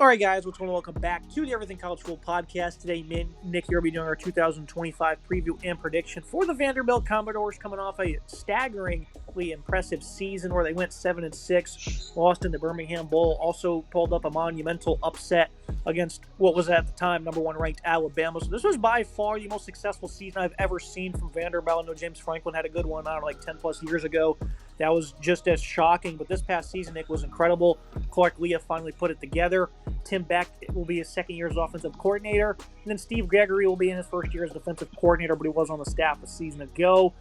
All right, guys, what's going on? Welcome back to the Everything College Football Podcast. Today, Nick here will be doing our 2025 preview and prediction for the Vanderbilt Commodores, coming off a staggeringly impressive season where they went 7-6, lost in the Birmingham Bowl, also pulled up a monumental upset against what was at the time number one ranked Alabama. So this was by far the most successful season I've ever seen from Vanderbilt. I know James Franklin had a good one, like 10 plus years ago. That was just as shocking, but this past season, Nick, was incredible. Clark Leah finally put it together. Tim Beck will be his second year as offensive coordinator. And then Steve Gregory will be in his first year as defensive coordinator, but he was on the staff a season ago.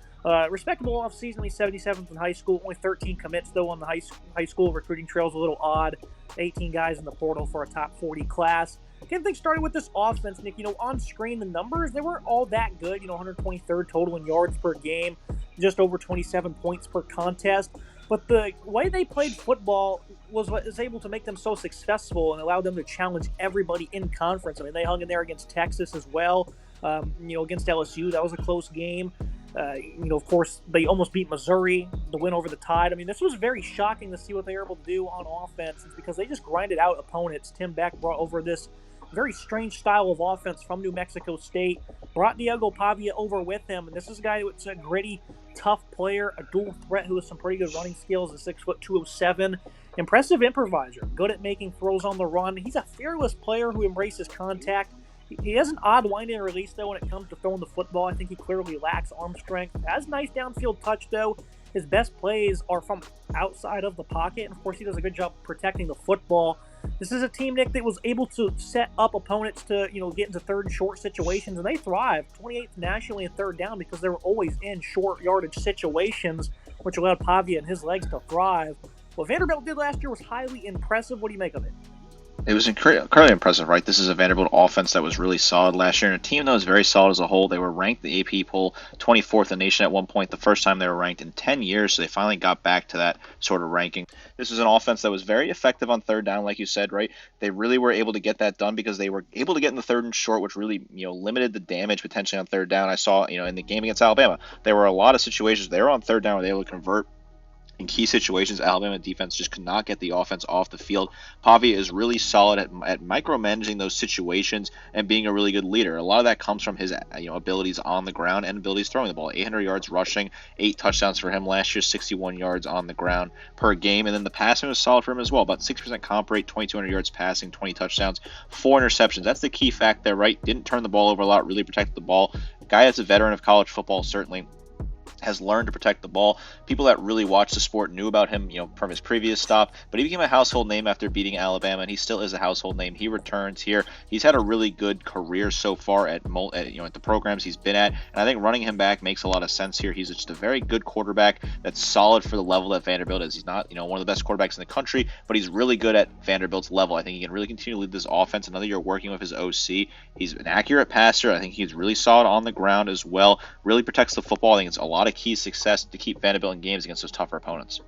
Respectable offseason, he's 77th in high school. Only 13 commits, though, on the high school recruiting trail is a little odd. 18 guys in the portal for a top 40 class. Getting things started with this offense, Nick, on screen, the numbers, they weren't all that good. 123rd total in yards per game, just over 27 points per contest. But the way they played football was what was able to make them so successful and allowed them to challenge everybody in conference. I mean, they hung in there against Texas as well. Against LSU, that was a close game. Of course, they almost beat Missouri, the win over the Tide. I mean, this was very shocking to see what they were able to do on offense because they just grinded out opponents. Tim Beck brought over this very strange style of offense from New Mexico State, brought Diego Pavia over with him, and this is a guy who's a gritty, tough player, a dual threat who has some pretty good running skills, a 6'2", 207, impressive improviser, good at making throws on the run. He's a fearless player who embraces contact. He has an odd wind and release, though, when it comes to throwing the football. I think he clearly lacks arm strength. Has nice downfield touch, though. His best plays are from outside of the pocket, and of course he does a good job protecting the football. This is a team, Nick, that was able to set up opponents to, get into third and short situations, and they thrived 28th nationally in third down because they were always in short yardage situations, which allowed Pavia and his legs to thrive. What Vanderbilt did last year was highly impressive. What do you make of it? It was incredibly impressive, right? This is a Vanderbilt offense that was really solid last year, and a team that was very solid as a whole. They were ranked the AP poll 24th in the nation at one point, the first time they were ranked in 10 years, so they finally got back to that sort of ranking. This was an offense that was very effective on third down, like you said, right? They really were able to get that done because they were able to get in the third and short, which really, limited the damage potentially on third down. I saw, in the game against Alabama, there were a lot of situations they were on third down where they were able to convert. In key situations, Alabama defense just could not get the offense off the field. Pavia is really solid at micromanaging those situations and being a really good leader. A lot of that comes from his abilities on the ground and abilities throwing the ball. 800 yards rushing, 8 touchdowns for him last year, 61 yards on the ground per game. And then the passing was solid for him as well. About 6% comp rate, 2,200 yards passing, 20 touchdowns, 4 interceptions. That's the key fact there, right? Didn't turn the ball over a lot, really protected the ball. A guy that's a veteran of college football, certainly has learned to protect the ball. People that really watch the sport knew about him, from his previous stop, but he became a household name after beating Alabama, and he still is a household name. He returns here. He's had a really good career so far at the programs he's been at, and I think running him back makes a lot of sense here. He's just a very good quarterback that's solid for the level that Vanderbilt is. He's not, one of the best quarterbacks in the country, but he's really good at Vanderbilt's level. I think he can really continue to lead this offense. Another year working with his OC. He's an accurate passer. I think he's really solid on the ground as well. Really protects the football. I think it's a lot of key success to keep Vanderbilt in games against those tougher opponents.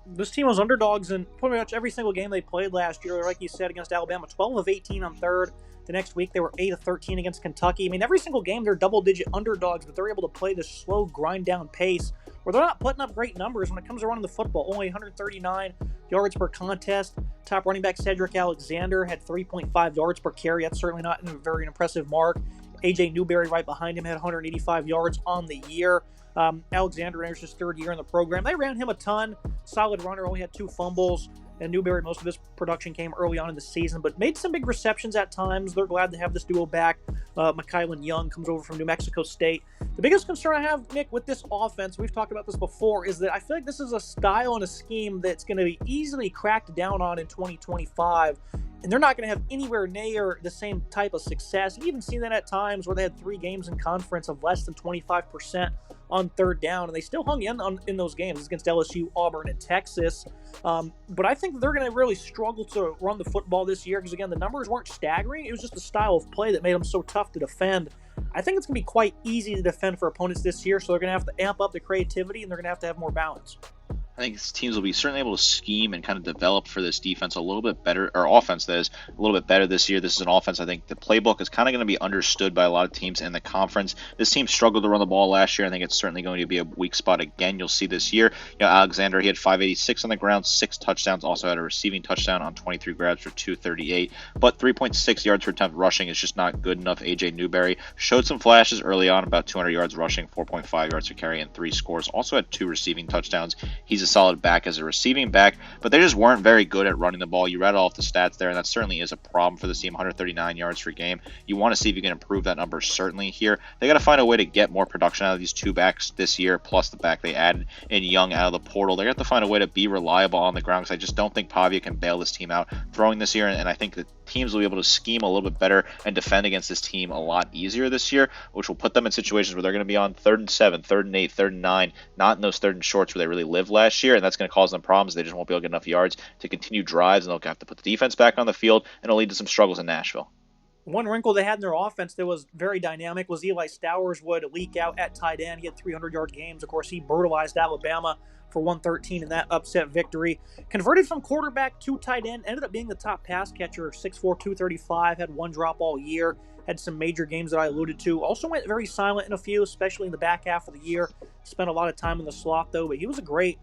This team was underdogs in pretty much every single game they played last year. Like you said, against Alabama, 12 of 18 on third. The next week, they were 8 of 13 against Kentucky. I mean, every single game, they're double-digit underdogs, but they're able to play this slow, grind-down pace where they're not putting up great numbers when it comes to running the football. Only 139 yards per contest. Top running back Cedric Alexander had 3.5 yards per carry. That's certainly not a very impressive mark. A.J. Newberry right behind him had 185 yards on the year. Alexander enters his third year in the program. They ran him a ton. Solid runner, only had 2 fumbles. And Newberry, most of his production came early on in the season, but made some big receptions at times. They're glad to have this duo back. Mikaelin Young comes over from New Mexico State. The biggest concern I have, Nick, with this offense, we've talked about this before, is that I feel like this is a style and a scheme that's going to be easily cracked down on in 2025. And they're not going to have anywhere near the same type of success. You've even seen that at times where they had 3 games in conference of less than 25% on third down, and they still hung in those games against LSU, Auburn, and Texas. But I think they're going to really struggle to run the football this year because, again, the numbers weren't staggering. It was just the style of play that made them so tough to defend. I think it's going to be quite easy to defend for opponents this year, so they're going to have to amp up the creativity, and they're going to have more balance. I think teams will be certainly able to scheme and kind of develop for this defense a little bit better, or offense that is a little bit better this year. This is an offense I think the playbook is kind of going to be understood by a lot of teams in the conference. This team struggled to run the ball last year. I think it's certainly going to be a weak spot again. You'll see this year. Alexander, he had 586 on the ground, 6 touchdowns, also had a receiving touchdown on 23 grabs for 238, but 3.6 yards per attempt rushing is just not good enough. AJ Newberry showed some flashes early on, about 200 yards rushing, 4.5 yards per carry, and 3 scores. Also had 2 receiving touchdowns. He's a solid back as a receiving back, but they just weren't very good at running the ball. You read off the stats there, and that certainly is a problem for this team. 139 yards per game. You want to see if you can improve that number certainly here. They got to find a way to get more production out of these 2 backs this year, plus the back they added in Young out of the portal. They have to find a way to be reliable on the ground, because I just don't think Pavia can bail this team out throwing this year, and I think the teams will be able to scheme a little bit better and defend against this team a lot easier this year, which will put them in situations where they're going to be on 3rd and 7, 3rd and 8, 3rd and 9, not in those 3rd and shorts where they really lived last year, and that's going to cause them problems. They just won't be able to get enough yards to continue drives, and they'll have to put the defense back on the field, and it'll lead to some struggles in Nashville. One wrinkle they had in their offense that was very dynamic was Eli Stowers would leak out at tight end. He had 300-yard games. Of course, he brutalized Alabama for 113 in that upset victory. Converted from quarterback to tight end, ended up being the top pass catcher, 6'4", 235, had 1 drop all year, had some major games that I alluded to. Also went very silent in a few, especially in the back half of the year. Spent a lot of time in the slot, though, but he was a great,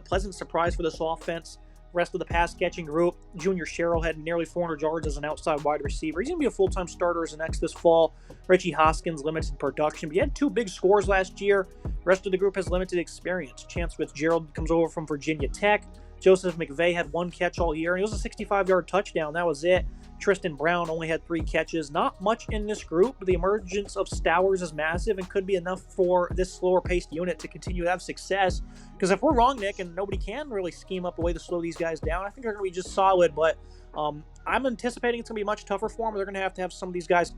pleasant surprise for this offense. Rest of the pass-catching group, Junior Sherrill had nearly 400 yards as an outside wide receiver. He's going to be a full-time starter as an X this fall. Richie Hoskins, limited production, but he had 2 big scores last year. Rest of the group has limited experience. Chance Fitzgerald comes over from Virginia Tech. Joseph McVay had 1 catch all year, and it was a 65-yard touchdown. That was it. Tristan Brown only had 3 catches. Not much in this group, but the emergence of Stowers is massive and could be enough for this slower-paced unit to continue to have success. Because if we're wrong, Nick, and nobody can really scheme up a way to slow these guys down, I think they're going to be just solid. But I'm anticipating it's going to be much tougher for them. They're going to have some of these guys,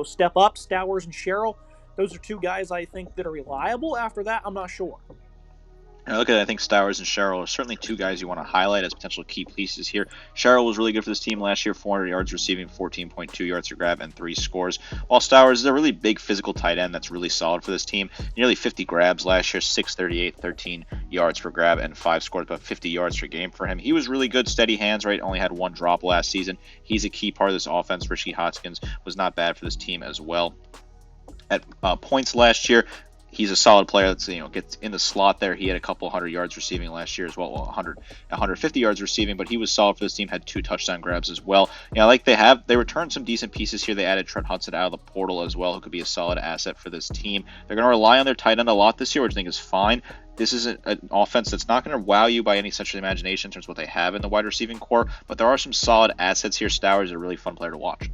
step up. Stowers and Sherrill, those are 2 guys I think that are reliable. After that, I'm not sure. And look at it, I think Stowers and Sherrill are certainly 2 guys you want to highlight as potential key pieces here. Sherrill was really good for this team last year, 400 yards receiving, 14.2 yards per grab, and 3 scores. While Stowers is a really big physical tight end that's really solid for this team. Nearly 50 grabs last year, 638, 13 yards per grab, and 5 scores, about 50 yards per game for him. He was really good, steady hands, right? Only had 1 drop last season. He's a key part of this offense. Richie Hoskins was not bad for this team as well. At points last year, he's a solid player that's gets in the slot there. He had a couple 100 yards receiving last year as well, 150 yards receiving, but he was solid for this team. Had 2 touchdown grabs as well. They returned some decent pieces here. They added Trent Hudson out of the portal as well, who could be a solid asset for this team. They're going to rely on their tight end a lot this year, which I think is fine. This is an offense that's not going to wow you by any stretch of the imagination in terms of what they have in the wide receiving core, but there are some solid assets here. Stowers is a really fun player to watch.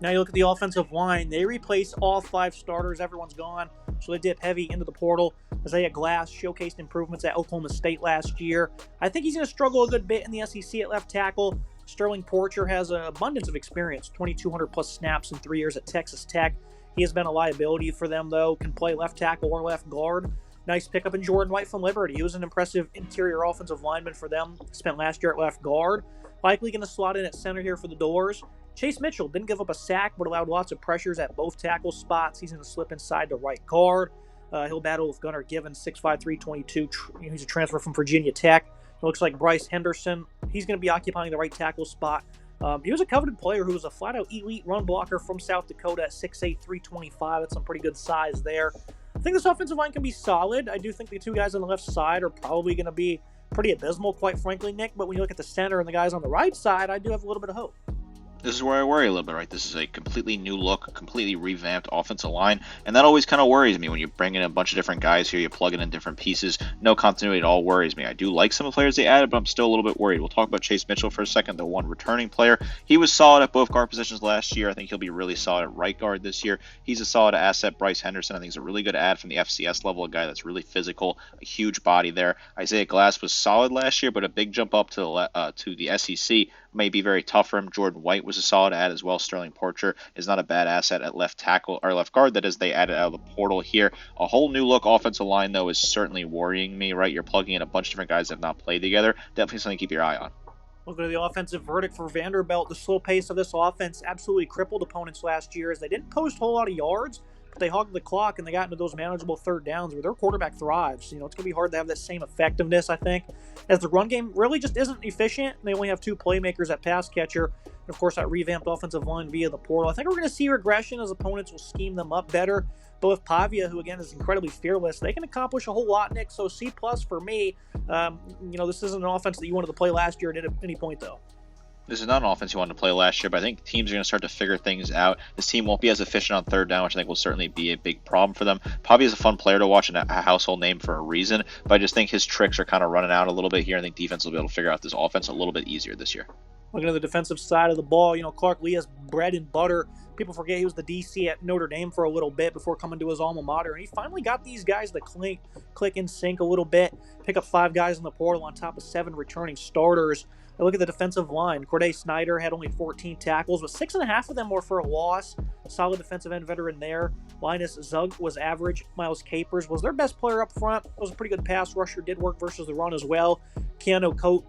Now you look at the offensive line. They replaced all 5 starters. Everyone's gone. So they dip heavy into the portal. Isaiah Glass showcased improvements at Oklahoma State last year. I think he's going to struggle a good bit in the SEC at left tackle. Sterling Porcher has an abundance of experience, 2,200 plus snaps in 3 years at Texas Tech. He has been a liability for them, though. Can play left tackle or left guard. Nice pickup in Jordan White from Liberty. He was an impressive interior offensive lineman for them. Spent last year at left guard. Likely going to slot in at center here for the Doors. Chase Mitchell didn't give up a sack, but allowed lots of pressures at both tackle spots. He's going to slip inside to right guard. He'll battle with Gunnar Givens, 6'5", 322. He's a transfer from Virginia Tech. It looks like Bryce Henderson. He's going to be occupying the right tackle spot. He was a coveted player who was a flat-out elite run blocker from South Dakota at 6'8", 325. That's some pretty good size there. I think this offensive line can be solid. I do think the 2 guys on the left side are probably going to be pretty abysmal, quite frankly, Nick. But when you look at the center and the guys on the right side, I do have a little bit of hope. This is where I worry a little bit, right? This is a completely new look, completely revamped offensive line, and that always kind of worries me when you bring in a bunch of different guys here, you plug in different pieces. No continuity at all worries me. I do like some of the players they added, but I'm still a little bit worried. We'll talk about Chase Mitchell for a second, the one returning player. He was solid at both guard positions last year. I think he'll be really solid at right guard this year. He's a solid asset. Bryce Henderson, I think, is a really good add from the FCS level, a guy that's really physical, a huge body there. Isaiah Glass was solid last year, but a big jump up to the SEC may be very tough for him. Jordan White was a solid add as well. Sterling Porcher is not a bad asset at left tackle or left guard. That is, they added out of the portal here. A whole new look offensive line, though, is certainly worrying me, right? You're plugging in a bunch of different guys that have not played together. Definitely something to keep your eye on. Look at the offensive verdict for Vanderbilt. The slow pace of this offense absolutely crippled opponents last year as they didn't post a whole lot of yards. they hogged the clock and they got into those manageable third downs where their quarterback thrives. It's going to be hard to have that same effectiveness, I think, as the run game really just isn't efficient. They only have two playmakers at pass catcher. And, of course, that revamped offensive line via the portal. I think we're going to see regression as opponents will scheme them up better. But with Pavia, who, again, is incredibly fearless, they can accomplish a whole lot, Nick. So C+ for me. This isn't an offense that you wanted to play last year at any point, though. This is not an offense you wanted to play last year, but I think teams are going to start to figure things out. This team won't be as efficient on third down, which I think will certainly be a big problem for them. Pavia is a fun player to watch and a household name for a reason, but I just think his tricks are kind of running out a little bit here. I think defense will be able to figure out this offense a little bit easier this year. Looking at the defensive side of the ball, Clark Leah's bread and butter. People forget he was the DC at Notre Dame for a little bit before coming to his alma mater, and he finally got these guys to click and sync a little bit, pick up 5 guys in the portal on top of 7 returning starters. I look at the defensive line. Corday Snyder had only 14 tackles, but 6.5 of them were for a loss. Solid defensive end veteran there. Linus Zug was average. Miles Capers was their best player up front. Was a pretty good pass rusher. Did work versus the run as well. Keanu Coate,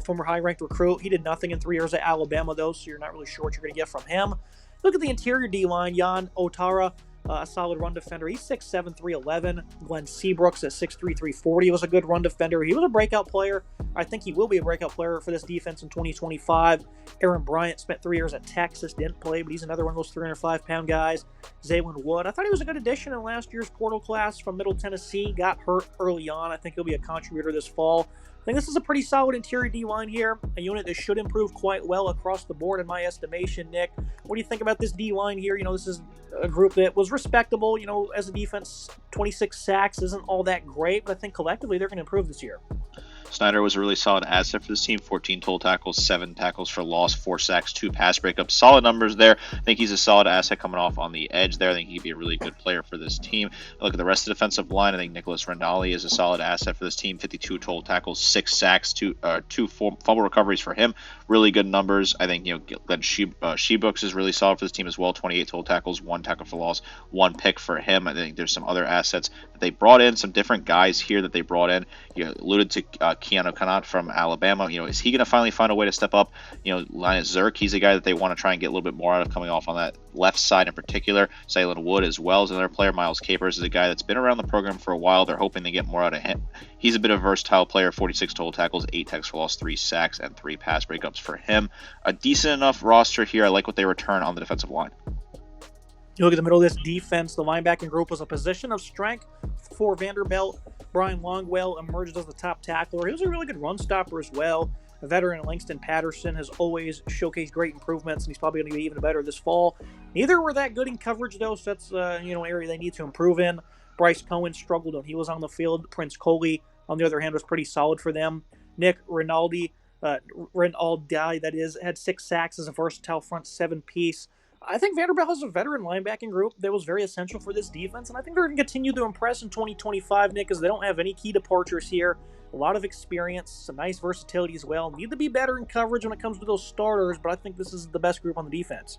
former high-ranked recruit. He did nothing in 3 years at Alabama, though, so you're not really sure what you're going to get from him. Look at the interior D-line. Jan Otara, a solid run defender. He's 6'7", 311. Glenn Seabrooks at 6'3", 340 was a good run defender. He was a breakout player. I think he will be a breakout player for this defense in 2025. Aaron Bryant spent 3 years at Texas, didn't play, but he's another one of those 305-pound guys. Zaylin Wood, I thought he was a good addition in last year's portal class from Middle Tennessee. Got hurt early on. I think he'll be a contributor this fall. I think this is a pretty solid interior D-line here, a unit that should improve quite well across the board in my estimation, Nick. What do you think about this D-line here? This is a group that was respectable, as a defense. 26 sacks isn't all that great, but I think collectively they're going to improve this year. Snyder was a really solid asset for this team. 14 total tackles, 7 tackles for loss, 4 sacks, 2 pass breakups. Solid numbers there. I think he's a solid asset coming off on the edge there. I think he'd be a really good player for this team. I look at the rest of the defensive line. I think Nicholas Rinaldi is a solid asset for this team. 52 total tackles, 6 sacks, 2 fumble recoveries for him. Really good numbers. I think Glenn Sheebooks is really solid for this team as well. 28 total tackles, 1 tackle for loss, 1 pick for him. I think there's some other assets that they brought in, some different guys here that they brought in. You alluded to Keanu Connaught from Alabama. Is he going to finally find a way to step up? Linus Zerk, he's a guy that they want to try and get a little bit more out of coming off on that left side in particular. Zaylin Wood as well as another player. Miles Capers is a guy that's been around the program for a while. They're hoping they get more out of him. He's a bit of a versatile player. 46 total tackles, 8 tackles for loss, 3 sacks, and 3 pass breakups for him. A decent enough roster here. I like what they return on the defensive line. You look at the middle of this defense, the linebacking group was a position of strength for Vanderbilt. Brian Longwell emerged as the top tackler. He was a really good run stopper as well. A veteran Langston Patterson has always showcased great improvements, and he's probably going to be even better this fall. Neither were that good in coverage, though, so that's an area they need to improve in. Bryce Cohen struggled when he was on the field. Prince Coley, on the other hand, was pretty solid for them. Nick Rinaldi, that is, had 6 sacks as a versatile front 7-piece. I think Vanderbilt has a veteran linebacking group that was very essential for this defense, and I think they're going to continue to impress in 2025, Nick, because they don't have any key departures here. A lot of experience, some nice versatility as well. Need to be better in coverage when it comes to those starters, but I think this is the best group on the defense.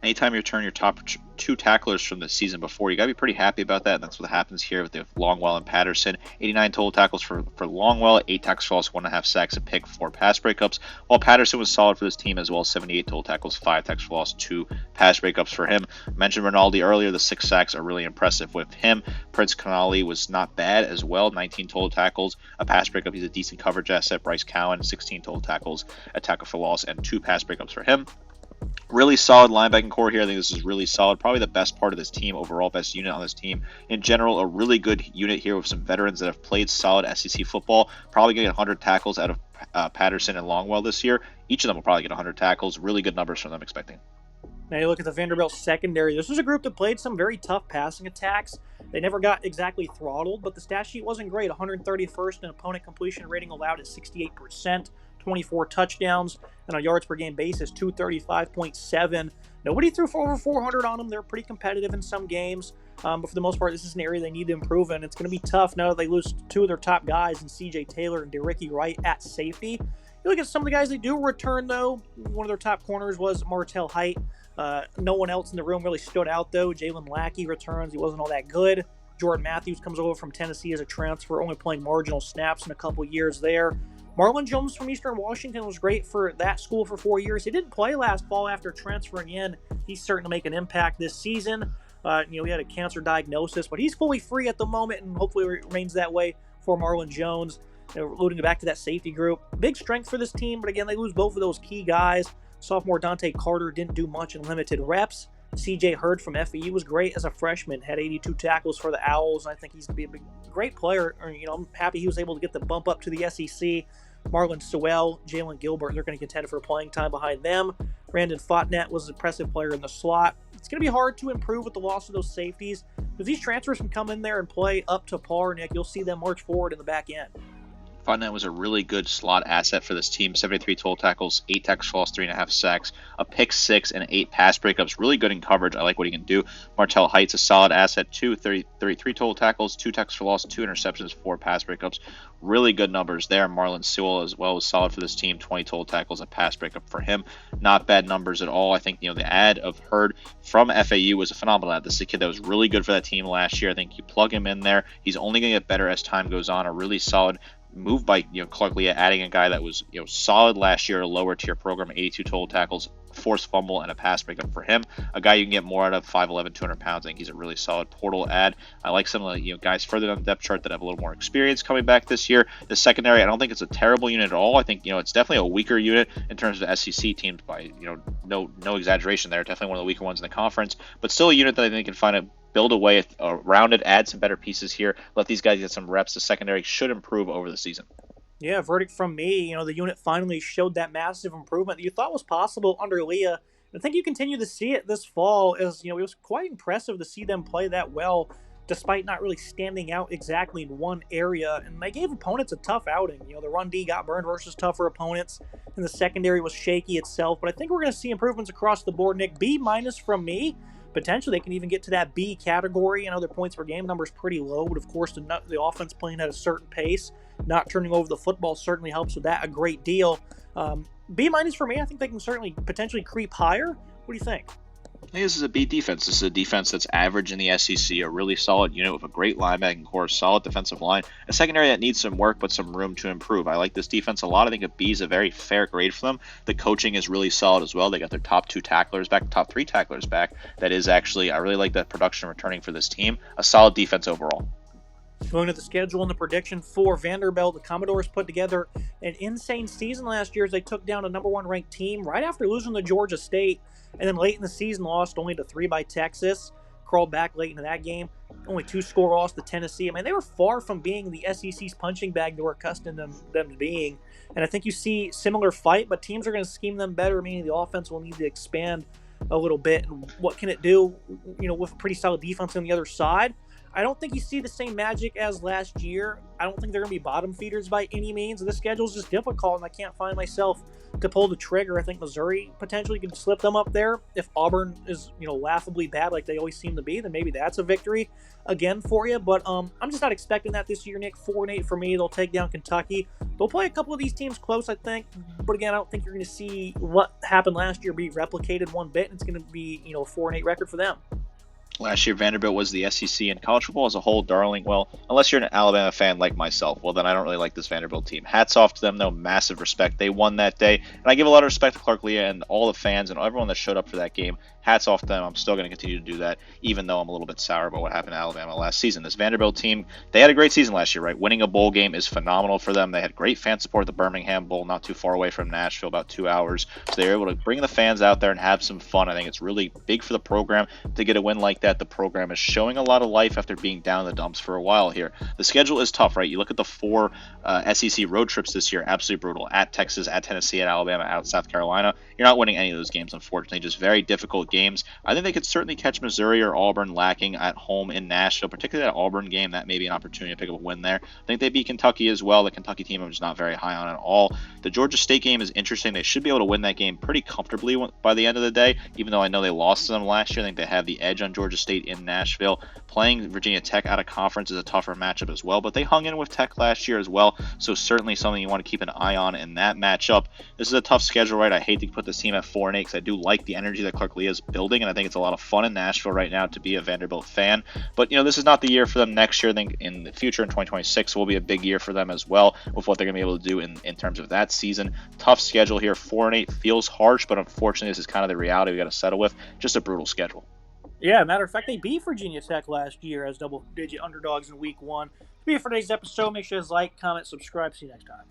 Anytime you return your top 2 tacklers from the season before, you got to be pretty happy about that, and that's what happens here with the Longwell and Patterson. 89 total tackles for Longwell, 8 tackles for loss, 1.5 sacks, a pick, 4 pass breakups, while Patterson was solid for this team as well. 78 total tackles, 5 tackles for loss, 2 pass breakups for him. I mentioned Rinaldi earlier. The 6 sacks are really impressive with him. Prince Connolly was not bad as well. 19 total tackles, a pass breakup. He's a decent coverage asset. Bryce Cowan, 16 total tackles, a tackle for loss, and 2 pass breakups for him. Really solid linebacking core here. I think this is really solid. Probably the best part of this team overall, best unit on this team. In general, a really good unit here with some veterans that have played solid SEC football. Probably going to get 100 tackles out of Patterson and Longwell this year. Each of them will probably get 100 tackles. Really good numbers from them expecting. Now you look at the Vanderbilt secondary. This was a group that played some very tough passing attacks. They never got exactly throttled, but the stat sheet wasn't great. 131st in opponent completion rating allowed at 68%. 24 touchdowns, and on yards per game basis, 235.7. Nobody threw for over 400 on them. They're pretty competitive in some games, but for the most part, this is an area they need to improve in. It's going to be tough now that they lose 2 of their top guys in C.J. Taylor and DeRicky Wright at safety. You look at some of the guys they do return, though. One of their top corners was Martell Height. No one else in the room really stood out, though. Jalen Lackey returns. He wasn't all that good. Jordan Matthews comes over from Tennessee as a transfer, only playing marginal snaps in a couple years there. Marlon Jones from Eastern Washington was great for that school for 4 years. He didn't play last fall after transferring in. He's starting to make an impact this season. He had a cancer diagnosis, but he's fully free at the moment, and hopefully remains that way for Marlon Jones. They're loading back to that safety group. Big strength for this team, but again, they lose both of those key guys. Sophomore Dante Carter didn't do much in limited reps. C.J. Hurd from FAU was great as a freshman, had 82 tackles for the Owls, and I think he's going to be a great player. I'm happy he was able to get the bump up to the SEC. Marlon Sewell, Jalen Gilbert, they're going to contend for playing time behind them. Brandon Fotnet was an impressive player in the slot. It's going to be hard to improve with the loss of those safeties. If these transfers can come in there and play up to par, Nick, you'll see them march forward in the back end. Fournette was a really good slot asset for this team. 73 total tackles, 8 tackles for loss, 3.5 sacks, a pick 6, and 8 pass breakups. Really good in coverage. I like what he can do. Martell Heights, a solid asset, 33 total tackles, 2 tackles for loss, 2 interceptions, 4 pass breakups. Really good numbers there. Marlon Sewell as well was solid for this team. 20 total tackles, a pass breakup for him. Not bad numbers at all. I think the ad of Hurd from FAU was a phenomenal ad. This is a kid that was really good for that team last year. I think you plug him in there, he's only going to get better as time goes on. A really solid move by Clark Lea, adding a guy that was solid last year, a lower tier program, 82 total tackles, forced fumble, and a pass breakup for him. A guy you can get more out of, 5'11", 200 pounds. I think he's a really solid portal ad. I like some of the guys further down the depth chart that have a little more experience coming back this year. The secondary, I don't think it's a terrible unit at all. I think it's definitely a weaker unit in terms of SEC teams. By no exaggeration there. Definitely one of the weaker ones in the conference, but still a unit that I think can build a way around it, add some better pieces here, let these guys get some reps. The secondary should improve over the season. Yeah, verdict from me. The unit finally showed that massive improvement that you thought was possible under Leah. I think you continue to see it this fall as, it was quite impressive to see them play that well, despite not really standing out exactly in one area. And they gave opponents a tough outing. The run D got burned versus tougher opponents, and the secondary was shaky itself. But I think we're going to see improvements across the board, Nick. B- from me. Potentially, they can even get to that B category. Their points per game number is pretty low, but of course, the offense playing at a certain pace, not turning over the football certainly helps with that a great deal. B- for me, I think they can certainly potentially creep higher. What do you think? I think this is a B defense. This is a defense that's average in the SEC, a really solid unit with a great linebacking core, solid defensive line, a secondary that needs some work but some room to improve. I like this defense a lot. I think a B is a very fair grade for them. The coaching is really solid as well. They got their top 2 tacklers back, top 3 tacklers back. That is actually, I really like that production returning for this team. A solid defense overall. Going to the schedule and the prediction for Vanderbilt, the Commodores put together an insane season last year as they took down a number 1 ranked team right after losing to Georgia State, and then late in the season lost only to 3 by Texas. Crawled back late into that game. Only 2-score loss to Tennessee. They were far from being the SEC's punching bag they were accustomed them to being. And I think you see similar fight, but teams are going to scheme them better, meaning the offense will need to expand a little bit. And what can it do, with a pretty solid defense on the other side? I don't think you see the same magic as last year. I don't think they're going to be bottom feeders by any means. The schedule is just difficult, and I can't find myself to pull the trigger. I think Missouri potentially could slip them up there. If Auburn is, laughably bad like they always seem to be, then maybe that's a victory again for you. But I'm just not expecting that this year, Nick. 4-8 for me. They'll take down Kentucky. They'll play a couple of these teams close, I think. But again, I don't think you're going to see what happened last year be replicated one bit. And it's going to be, a 4-8 record for them. Last year, Vanderbilt was the SEC and college football as a whole darling. Well, unless you're an Alabama fan like myself, well, then I don't really like this Vanderbilt team. Hats off to them, though. Massive respect. They won that day. And I give a lot of respect to Clark Lea and all the fans and everyone that showed up for that game. Hats off to them. I'm still going to continue to do that, even though I'm a little bit sour about what happened to Alabama last season. This Vanderbilt team, they had a great season last year, right? Winning a bowl game is phenomenal for them. They had great fan support at the Birmingham Bowl, not too far away from Nashville, about 2 hours. So they were able to bring the fans out there and have some fun. I think it's really big for the program to get a win like that. The program is showing a lot of life after being down in the dumps for a while here. The schedule is tough, right? You look at the 4 SEC road trips this year, absolutely brutal. At Texas, at Tennessee, at Alabama, at South Carolina. You're not winning any of those games, unfortunately. Just very difficult games. I think they could certainly catch Missouri or Auburn lacking at home in Nashville, particularly that Auburn game. That may be an opportunity to pick up a win there. I think they beat Kentucky as well. The Kentucky team I'm just not very high on at all. The Georgia State game is interesting. They should be able to win that game pretty comfortably by the end of the day, even though I know they lost to them last year. I think they have the edge on Georgia State in Nashville. Playing Virginia Tech out of conference is a tougher matchup as well, but they hung in with Tech last year as well, so certainly something you want to keep an eye on in that matchup. This is a tough schedule, right? I hate to put this team at 4-8 because I do like the energy that Clark Lea is building, and I think it's a lot of fun in Nashville right now to be a Vanderbilt fan. But, this is not the year for them next year. I think in the future, in 2026, will be a big year for them as well with what they're going to be able to do in terms of that season. Tough schedule here. 4-8 feels harsh, but unfortunately, this is kind of the reality we got to settle with. Just a brutal schedule. Yeah, matter of fact, they beat Virginia Tech last year as double-digit underdogs in Week 1. To be it for today's episode. Make sure to like, comment, subscribe. See you next time.